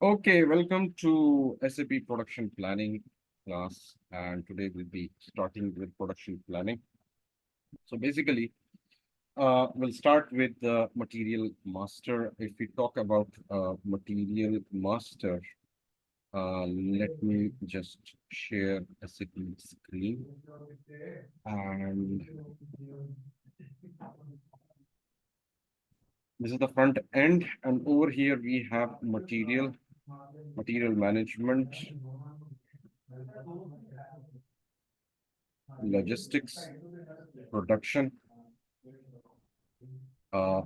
Okay, welcome to SAP Production Planning class, and today we'll be starting with production planning. So basically, we'll start with the material master. If we talk about material master, let me just share SAP screen, and this is the front end, and over here we have material management, logistics, production,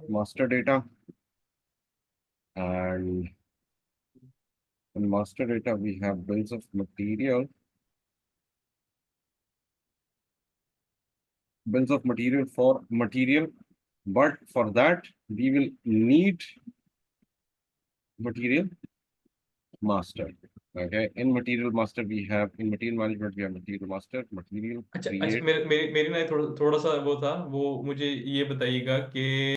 master data, and in master data we have bills of material, for material, but for that we will need material master. Okay, in material master we have, in material management we have material master, material अच्छा create. मेरी ना थोड़ा सा वो था, वो मुझे ये बताइएगा कि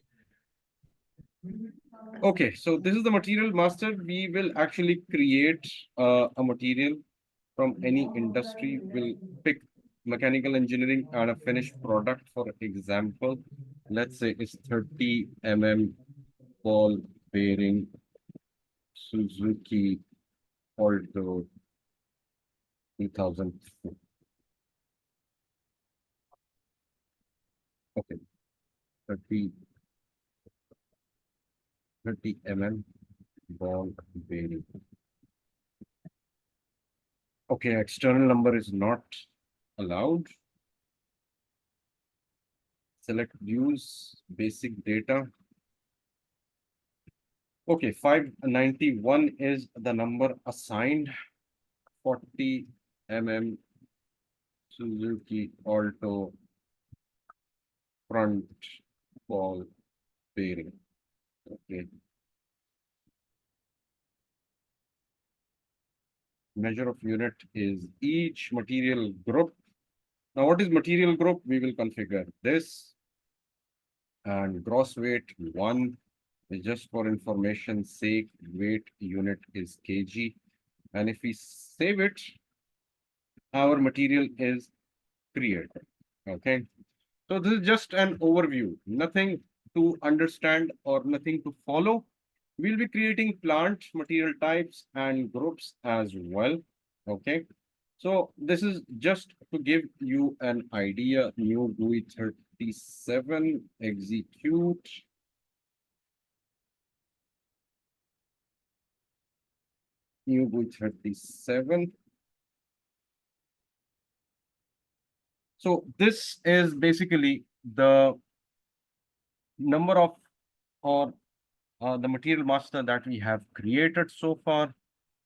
Okay, so this is the material master. We will actually create a material from any industry. We'll pick mechanical engineering and a finished product. For example, let's say it's 30 mm ball bearing Suzuki Alto 2004. Okay, 30 mm ball bearing. Okay, external number is not allowed. Select views, basic data. Okay, 591 is the number assigned. 40 mm Suzuki Alto front ball bearing. Okay. Measure of unit is each material group. Now, what is material group? We will configure this. And gross weight 1 is just for information's sake. Weight unit is kg. And if we save it, our material is created. Okay. So this is just an overview, nothing to understand or nothing to follow. We'll be creating plant material types and groups as well. Okay. So this is just to give you an idea. New GUI 37, execute. New GUI 37. So this is basically the number of, or the material master that we have created so far.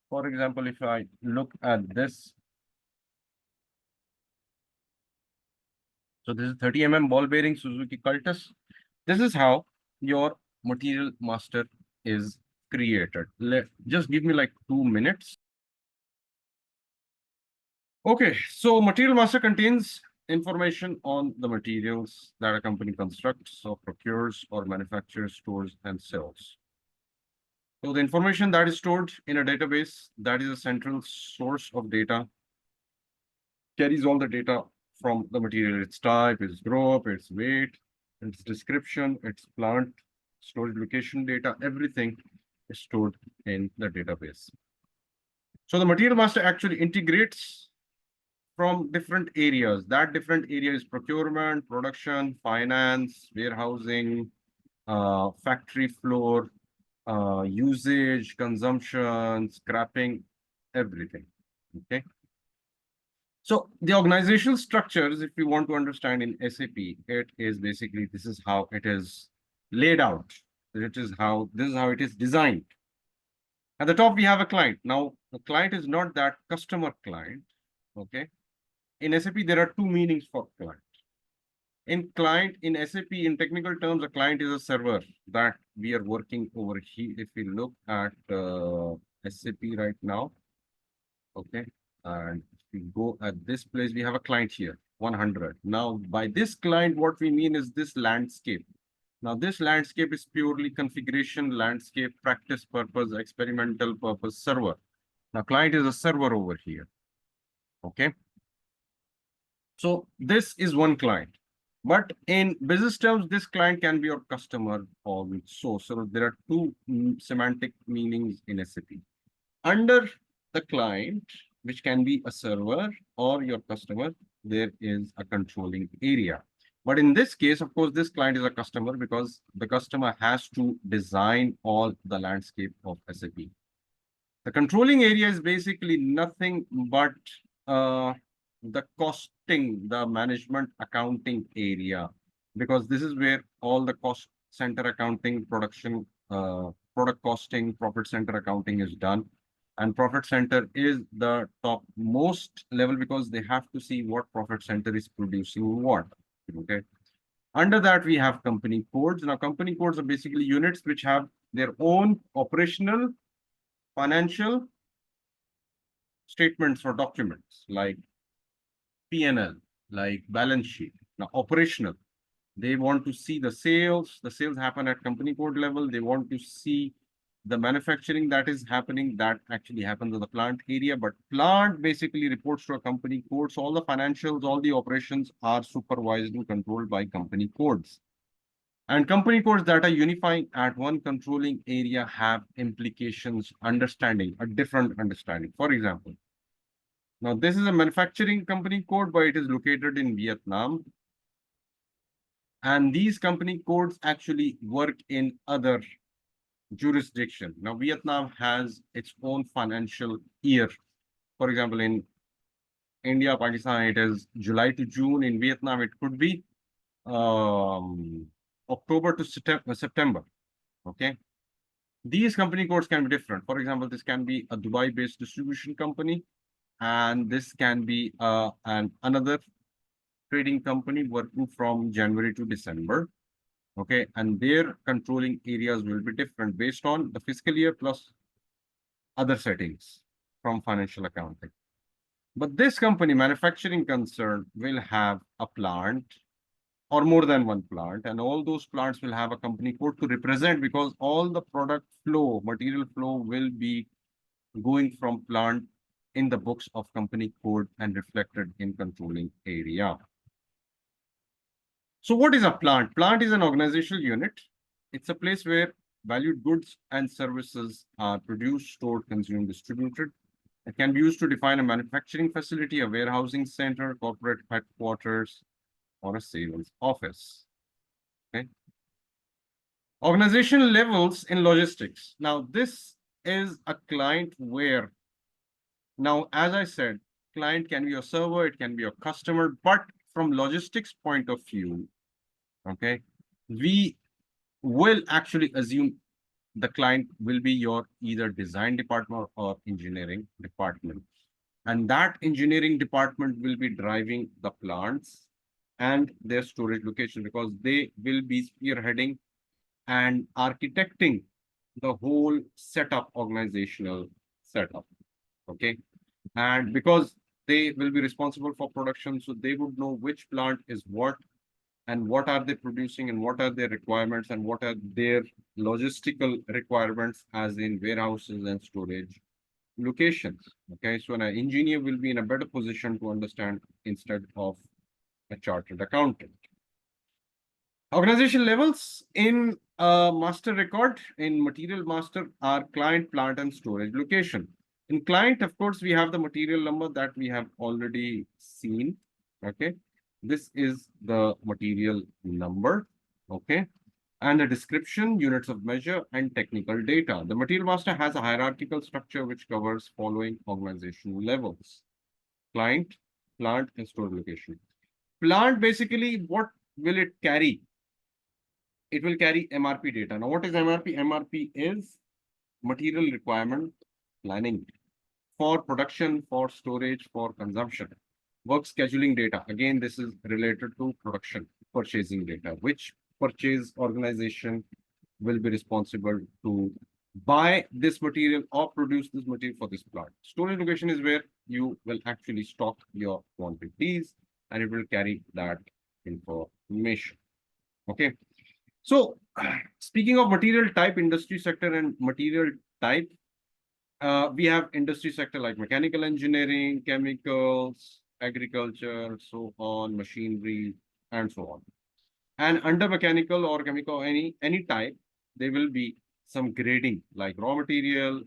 For example, if I look at this, so this is 30 mm ball bearing Suzuki Cultus. This is how your material master is created. Just give me like 2 minutes. Okay, so material master contains information on the materials that a company constructs or procures or manufactures, stores, and sells. So the information that is stored in a database, that is a central source of data, carries all the data from the material, its type, its group, its weight, its description, its plant, storage location data, everything is stored in the database. So the material master actually integrates from different areas. That different area is procurement, production, finance, warehousing, factory floor, usage, consumption, scrapping, everything. Okay. So the organizational structures, if you want to understand in SAP, it is basically, this is how it is laid out. This is how it is designed. At the top, we have a client. Now, the client is not that customer client. Okay. In SAP, there are two meanings for client. In SAP, in technical terms, a client is a server that we are working over here. If we look at SAP right now, okay, and if we go at this place, we have a client here, 100. Now, by this client, what we mean is this landscape. Now, this landscape is purely configuration, landscape, practice purpose, experimental purpose, server. Now, client is a server over here. Okay. So this is one client. But in business terms, this client can be your customer also. So there are two semantic meanings in SAP. Under the client, which can be a server or your customer, there is a controlling area. But in this case, of course, this client is a customer because the customer has to design all the landscape of SAP. The controlling area is basically nothing but the costing, the management accounting area, because this is where all the cost center accounting, production, product costing, profit center accounting is done. And profit center is the top most level because they have to see what profit center is producing what. Okay. Under that, we have company codes. Now, company codes are basically units which have their own operational, financial statements or documents like P&L, like balance sheet. Now, operational, they want to see the sales happen at company code level. They want to see the manufacturing that is happening, that actually happens in the plant area. But plant basically reports to a company code. So all the financials, all the operations are supervised and controlled by company codes. And company codes that are unifying at one controlling area have implications, understanding, a different understanding. For example, now this is a manufacturing company code, but it is located in Vietnam. And these company codes actually work in other jurisdiction. Now, Vietnam has its own financial year. For example, in India, Pakistan, it is July to June. In Vietnam, it could be October to September. Okay. These company codes can be different. For example, this can be a Dubai-based distribution company, and this can be another trading company working from January to December. Okay, and their controlling areas will be different based on the fiscal year plus other settings from financial accounting. But this company, manufacturing concern, will have a plant or more than one plant, and all those plants will have a company code to represent, because all the product flow, material flow will be going from plant in the books of company code and reflected in controlling area. So what is a plant? Plant is an organizational unit. It's a place where valued goods and services are produced, stored, consumed, distributed. It can be used to define a manufacturing facility, a warehousing center, corporate headquarters, or a sales office. Okay. Organizational levels in logistics. Now, this is a client where, now, as I said, client can be a server, it can be a customer, but from logistics point of view, okay, we will actually assume the client will be your either design department or engineering department. And that engineering department will be driving the plants and their storage location, because they will be spearheading and architecting the whole setup, organizational setup. Okay. And because they will be responsible for production, so they would know which plant is what and what are they producing and what are their requirements and what are their logistical requirements, as in warehouses and storage locations. Okay, so an engineer will be in a better position to understand instead of a chartered accountant. Organization levels in master record, in material master, are client, plant, and storage location. In client, of course, we have the material number that we have already seen. Okay, this is the material number. Okay, and the description, units of measure, and technical data. The material master has a hierarchical structure which covers following organizational levels: client, plant, and storage location. Plant, basically, what will it carry? It will carry MRP data. Now, what is MRP? MRP is material requirement planning for production, for storage, for consumption. Work scheduling data. Again, this is related to production, purchasing data. Which purchase organization will be responsible to buy this material or produce this material for this plant? Storage location is where you will actually stock your quantities and it will carry that information. Okay. So speaking of material type, industry sector and material type, we have industry sector like mechanical engineering, chemicals, agriculture, so on, machinery, and so on. And under mechanical or chemical, any type, there will be some grading like raw material,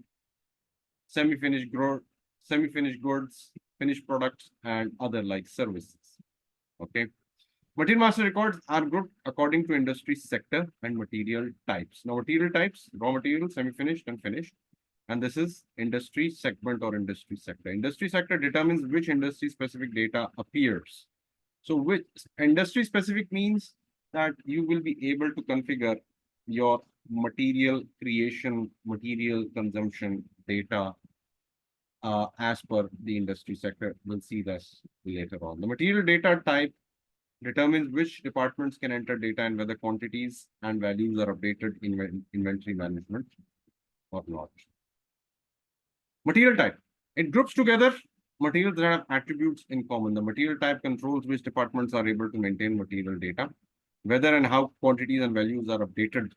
semi-finished goods, finished products, and other like services. Okay. Material master records are grouped according to industry sector and material types. Now, material types, raw material, semi-finished, and finished. And this is industry segment or industry sector. Industry sector determines which industry specific data appears. So which industry specific means that you will be able to configure your material creation, material consumption data as per the industry sector. We'll see this later on. The material data type determines which departments can enter data and whether quantities and values are updated in inventory management or not. Material type. It groups together materials that have attributes in common. The material type controls which departments are able to maintain material data, whether and how quantities and values are updated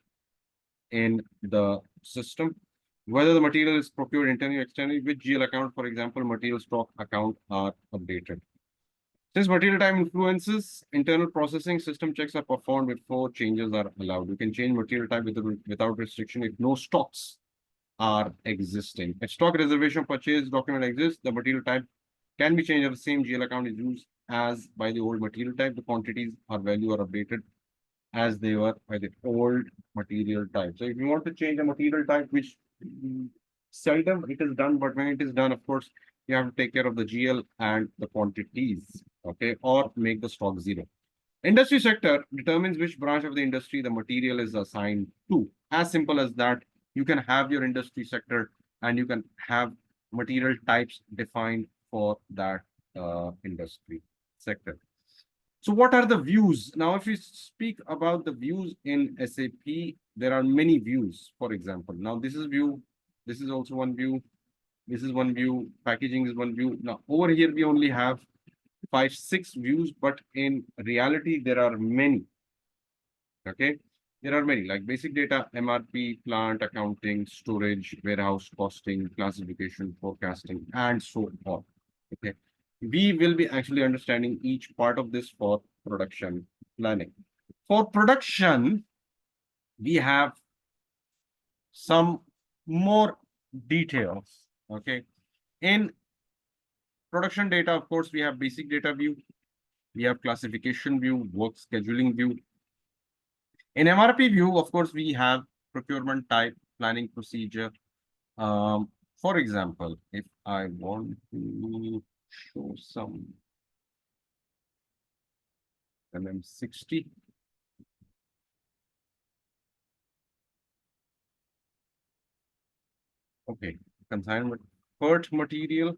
in the system, whether the material is procured internally or externally, which GL account, for example, material stock account are updated. Since material time influences internal processing, system checks are performed before changes are allowed. You can change material type without restriction if no stocks are existing. If stock reservation purchase document exists, the material type can be changed if the same GL account is used as by the old material type. The quantities or value are updated as they were by the old material type. So if you want to change a material type, which seldom it is done, but when it is done, of course, you have to take care of the GL and the quantities, okay, or make the stock zero. Industry sector determines which branch of the industry the material is assigned to. As simple as that, you can have your industry sector and you can have material types defined for that industry sector. So what are the views? Now, if we speak about the views in SAP, there are many views, for example. Now, this is view, this is also one view, this is one view, packaging is one view. Now, over here, we only have 5-6 views, but in reality, there are many. Okay, there are many like basic data, MRP, plant, accounting, storage, warehouse, costing, classification, forecasting, and so on. Okay, we will be actually understanding each part of this for production planning. For production, we have some more details. Okay, in production data, of course, we have basic data view, we have classification view, work scheduling view. In MRP view, of course, we have procurement type, planning procedure. For example, if I want to show some MM60. Okay, consignment, FERT material.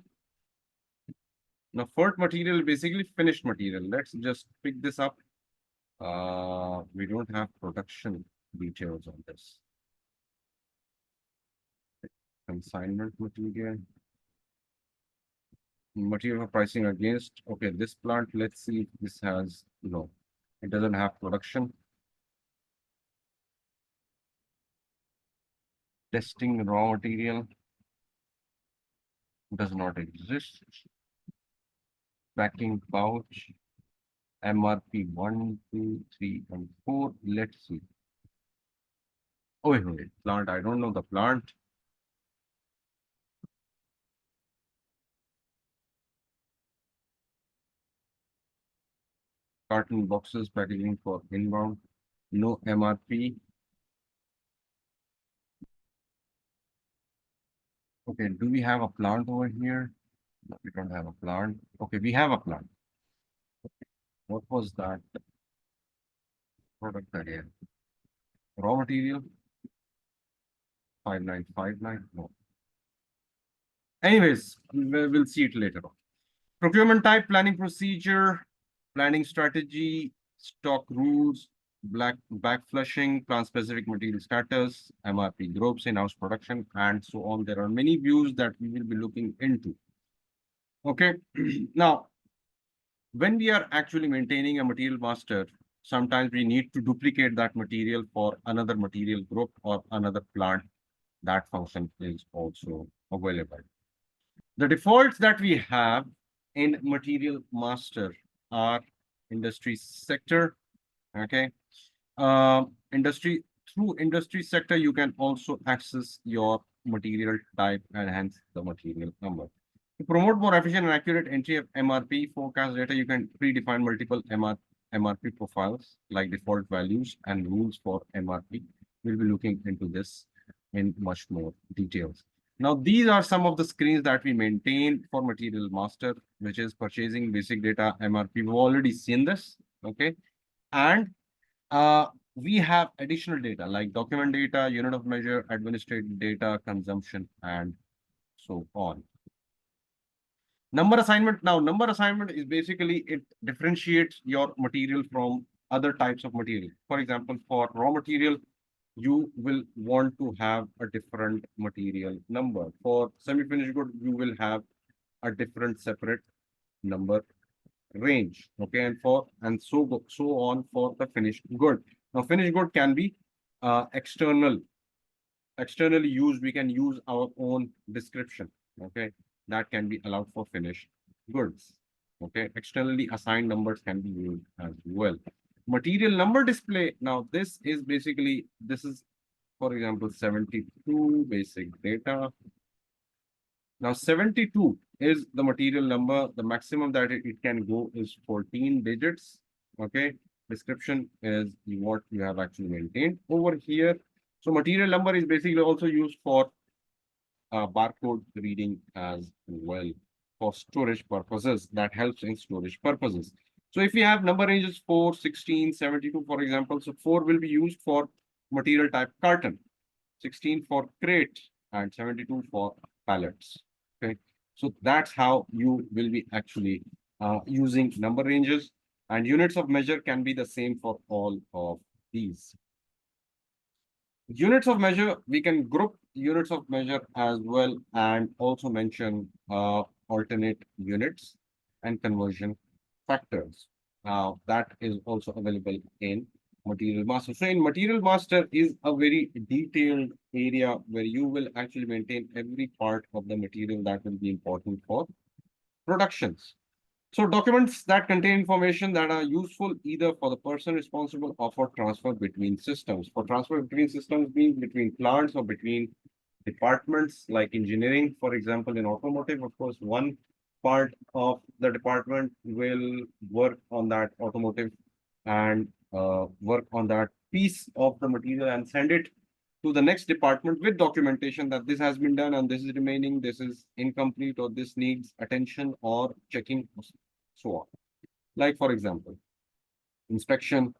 Now, FERT material basically finished material. Let's just pick this up. We don't have production details on this. Consignment material. Material for pricing against. Okay, this plant, let's see if this has, no, it doesn't have production. Testing raw material does not exist. Packing pouch, MRP 1, 2, 3, and 4. Let's see. Oh, wait, plant. I don't know the plant. Carton boxes, packaging for inbound. No MRP. Okay, do we have a plant over here? No, we don't have a plant. Okay, we have a plant. What was that product again? Raw material 5959. No. Anyways, we'll see it later on. Procurement type, planning procedure, planning strategy, stock rules, back flushing, plant specific material status, MRP groups, in-house production, and so on. There are many views that we will be looking into. Okay, now when we are actually maintaining a material master, sometimes we need to duplicate that material for another material group or another plant. That function is also available. The defaults that we have in material master are industry sector. Okay. Industry, through industry sector, you can also access your material type and hence the material number. To promote more efficient and accurate entry of MRP forecast data, you can predefine multiple MRP profiles like default values and rules for MRP. We'll be looking into this in much more details. Now, these are some of the screens that we maintain for material master, which is purchasing basic data MRP. We've already seen this, okay? And we have additional data like document data, unit of measure, administrative data, consumption, and so on. Number assignment. Now, number assignment is basically it differentiates your material from other types of material. For example, for raw material, you will want to have a different material number. For semi-finished good, you will have a different separate number range. Okay, and so on for the finished good. Now, finished good can be externally used. We can use our own description. Okay, that can be allowed for finished goods. Okay, externally assigned numbers can be used as well. Material number display. Now, this is basically, this is, for example, 72 basic data. Now, 72 is the material number. The maximum that it can go is 14 digits. Okay, description is what you have actually maintained over here. So material number is basically also used for barcode reading as well for storage purposes. That helps in storage purposes. So if you have number ranges 4, 16, 72, for example, so 4 will be used for material type carton, 16 for crate, and 72 for pallets. Okay, so that's how you will be actually using number ranges, and units of measure can be the same for all of these. Units of measure, we can group units of measure as well and also mention alternate units and conversion factors. Now, that is also available in material master. So in material master is a very detailed area where you will actually maintain every part of the material that will be important for productions. So documents that contain information that are useful either for the person responsible or for transfer between systems. For transfer between systems means between plants or between departments like engineering, for example, in automotive, of course, one part of the department will work on that automotive and work on that piece of the material and send it to the next department with documentation that this has been done and this is remaining, this is incomplete, or this needs attention or checking, so on. Like, for example, inspection,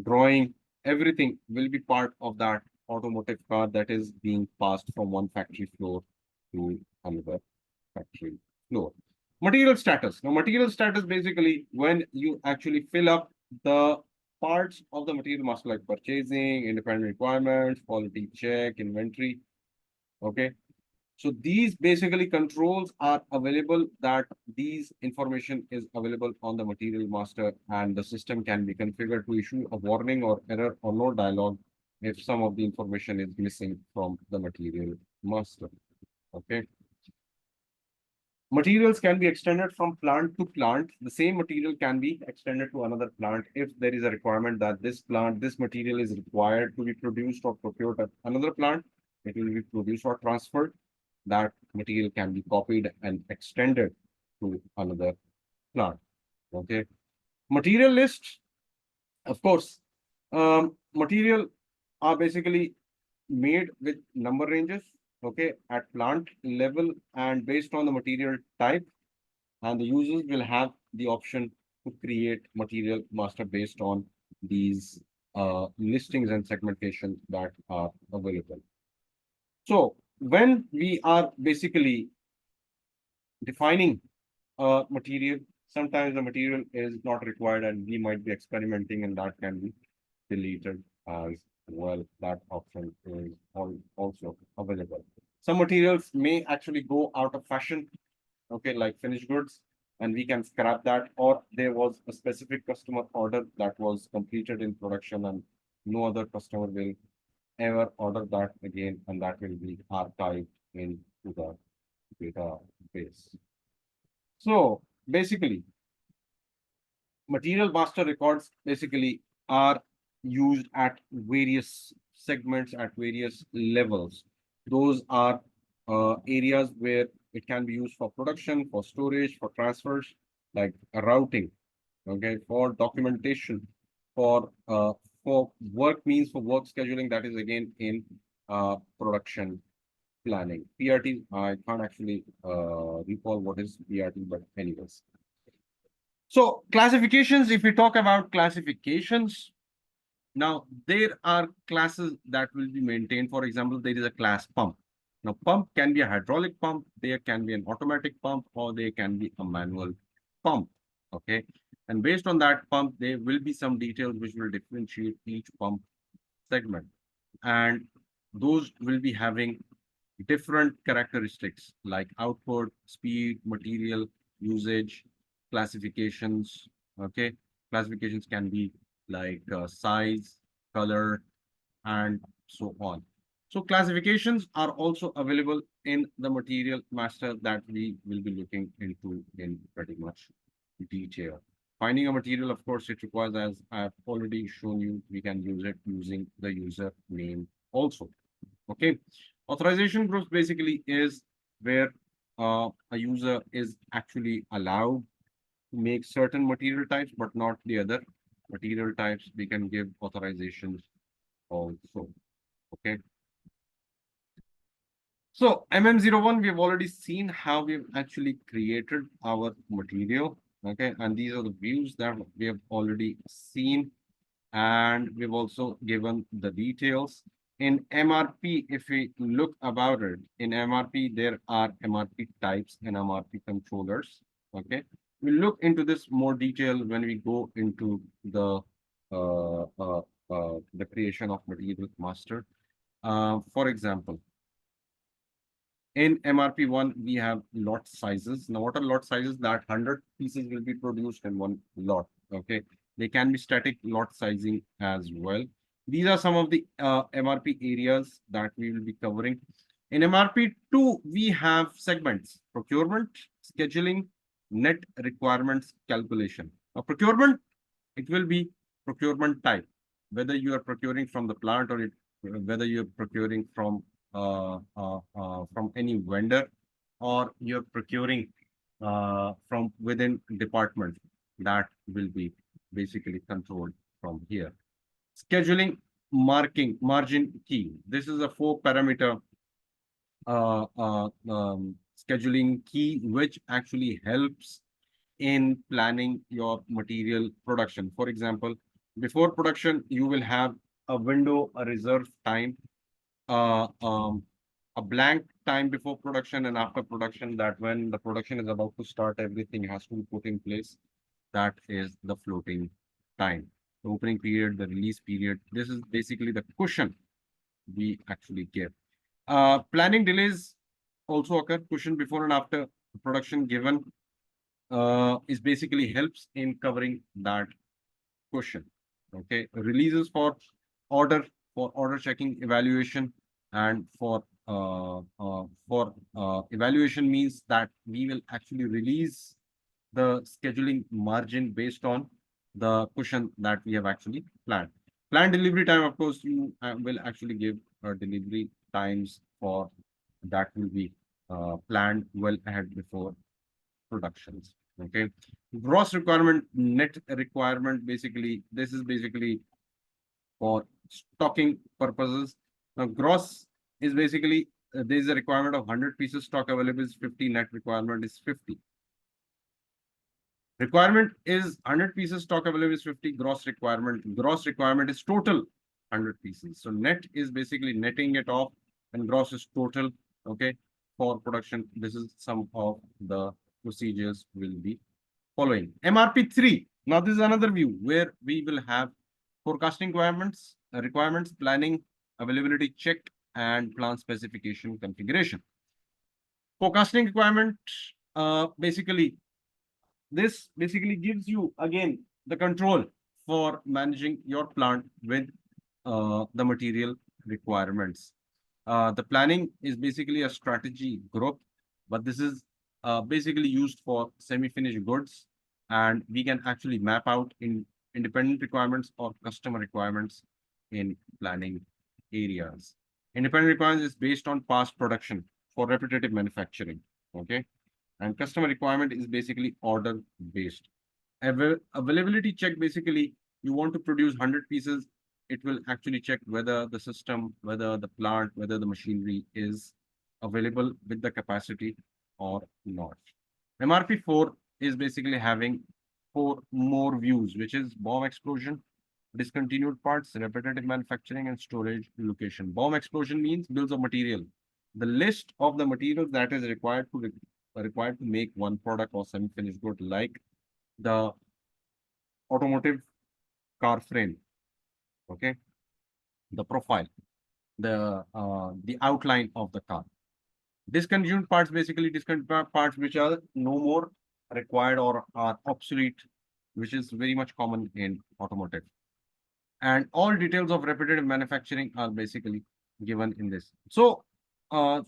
drawing, everything will be part of that automotive car that is being passed from one factory floor to another factory floor. Material status. Now, material status basically when you actually fill up the parts of the material master like purchasing, independent requirements, quality check, inventory. Okay. So these basically controls are available, that these information is available on the material master, and the system can be configured to issue a warning or error or no dialog if some of the information is missing from the material master. Okay. Materials can be extended from plant to plant. The same material can be extended to another plant if there is a requirement that this plant, this material is required to be produced or procured at another plant. It will be produced or transferred. That material can be copied and extended to another plant. Okay. Material list, of course, material are basically made with number ranges, okay, at plant level and based on the material type, and the users will have the option to create material master based on these listings and segmentation that are available. So when we are basically defining a material, sometimes the material is not required and we might be experimenting, and that can be deleted as well. That option is also available. Some materials may actually go out of fashion, okay, like finished goods, and we can scrap that, or there was a specific customer order that was completed in production and no other customer will ever order that again, and that will be archived into the database. So basically, material master records basically are used at various segments, at various levels. Those are areas where it can be used for production, for storage, for transfers, like routing, okay, for documentation, for work means for work scheduling, that is again in production planning. PRT, I can't actually recall what is PRT, but anyways. So classifications, if we talk about classifications, now there are classes that will be maintained. For example, there is a class pump. Now pump can be a hydraulic pump, there can be an automatic pump, or there can be a manual pump. Okay. And based on that pump, there will be some details which will differentiate each pump segment. And those will be having different characteristics like output, speed, material, usage, classifications. Okay. Classifications can be like size, color, and so on. So classifications are also available in the material master that we will be looking into in pretty much detail. Finding a material, of course, it requires, as I have already shown you, we can use it using the user name also. Okay. Authorization groups basically is where a user is actually allowed to make certain material types, but not the other material types. We can give authorizations also. Okay. So MM01, we have already seen how we've actually created our material. Okay. And these are the views that we have already seen. And we've also given the details. In MRP, if we look about it, in MRP, there are MRP types and MRP controllers. Okay. We'll look into this more detail when we go into the creation of material master. For example, in MRP1, we have lot sizes. Now, what are lot sizes? That 100 pieces will be produced in one lot. Okay. They can be static lot sizing as well. These are some of the MRP areas that we will be covering. In MRP2, we have segments: procurement, scheduling, net requirements calculation. Now, procurement, it will be procurement type, whether you are procuring from the plant or whether you're procuring from any vendor, or you're procuring from within department, that will be basically controlled from here. Scheduling, margin key. This is a 4-parameter scheduling key, which actually helps in planning your material production. For example, before production, you will have a window, a reserve time, a blank time before production and after production, that when the production is about to start, everything has to be put in place. That is the floating time. The opening period, the release period. This is basically the cushion we actually give. Planning delays also occur. Cushion before and after production given is basically helps in covering that cushion. Okay. Releases for order checking, evaluation, and for evaluation means that we will actually release the scheduling margin based on the cushion that we have actually planned. Planned delivery time, of course, you will actually give delivery times for that will be planned well ahead before productions. Okay. Gross requirement, net requirement, basically, this is basically for stocking purposes. Now, gross is basically there is a requirement of 100 pieces, stock available is 50, net requirement is 50. Requirement is 100 pieces, stock available is 50, gross requirement is total 100 pieces. So net is basically netting it off, and gross is total. Okay. For production, this is some of the procedures will be following. MRP3. Now, this is another view where we will have forecasting requirements, planning, availability check, and plan specification configuration. Forecasting requirement, basically, this basically gives you again the control for managing your plant with the material requirements. The planning is basically a strategy group, but this is basically used for semi-finished goods, and we can actually map out in independent requirements or customer requirements in planning areas. Independent requirements is based on past production for repetitive manufacturing. Okay, and customer requirement is basically order based. Availability check, basically you want to produce 100 pieces, it will actually check whether the system, whether the plant, whether the machinery is available with the capacity or not. MRP 4 is basically having 4 more views, which is bomb explosion, discontinued parts, repetitive manufacturing, and storage location. Bomb explosion means bills of material, the list of the materials that is required to make one product or semi-finished good, like the automotive car frame, okay, the profile, the outline of the car. Discontinued parts, basically discontinued parts which are no more required or are obsolete, which is very much common in automotive. And all details of repetitive manufacturing are basically given in this. So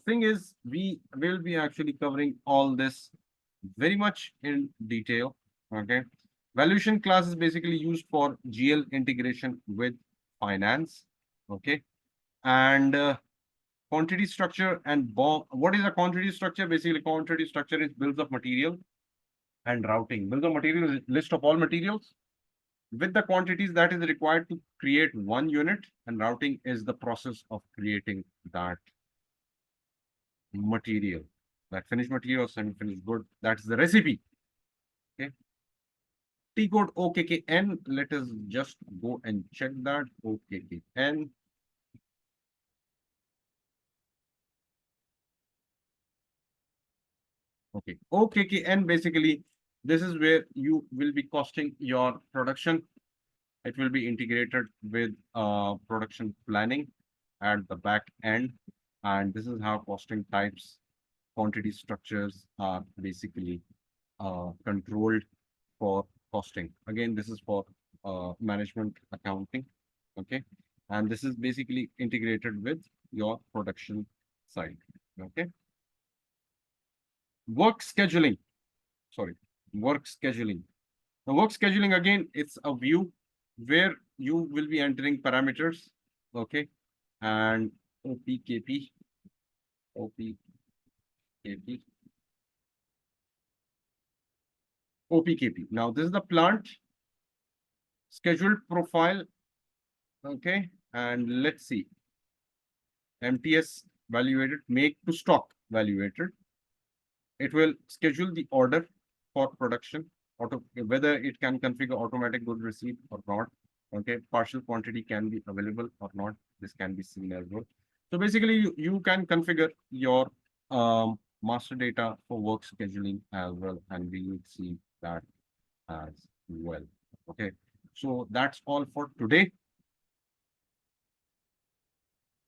thing is, we will be actually covering all this very much in detail. Okay, valuation class is basically used for GL integration with finance. Okay, and quantity structure and bomb. What is a quantity structure? Basically, quantity structure is bills of material and routing. Bills of material is list of all materials with the quantities that is required to create one unit, and routing is the process of creating that material, that finished material or semi-finished good. That's the recipe. Okay. T code OKKN. Let us just go and check that. OKKN. Okay. OKKN, basically, this is where you will be costing your production. It will be integrated with production planning at the back end. And this is how costing types, quantity structures are basically controlled for costing. Again, this is for management accounting. Okay. And this is basically integrated with your production side. Okay. Work scheduling. Sorry, work scheduling. The work scheduling, again, it's a view where you will be entering parameters. Okay. And OPKP, OPKP, OPKP. Now, this is the plant scheduled profile. Okay. And let's see. MTS valuated, make to stock valuated. It will schedule the order for production, whether it can configure automatic good receipt or not. Okay, partial quantity can be available or not. This can be seen as well. So basically, you can configure your master data for work scheduling as well, and we will see that as well. Okay, so that's all for today.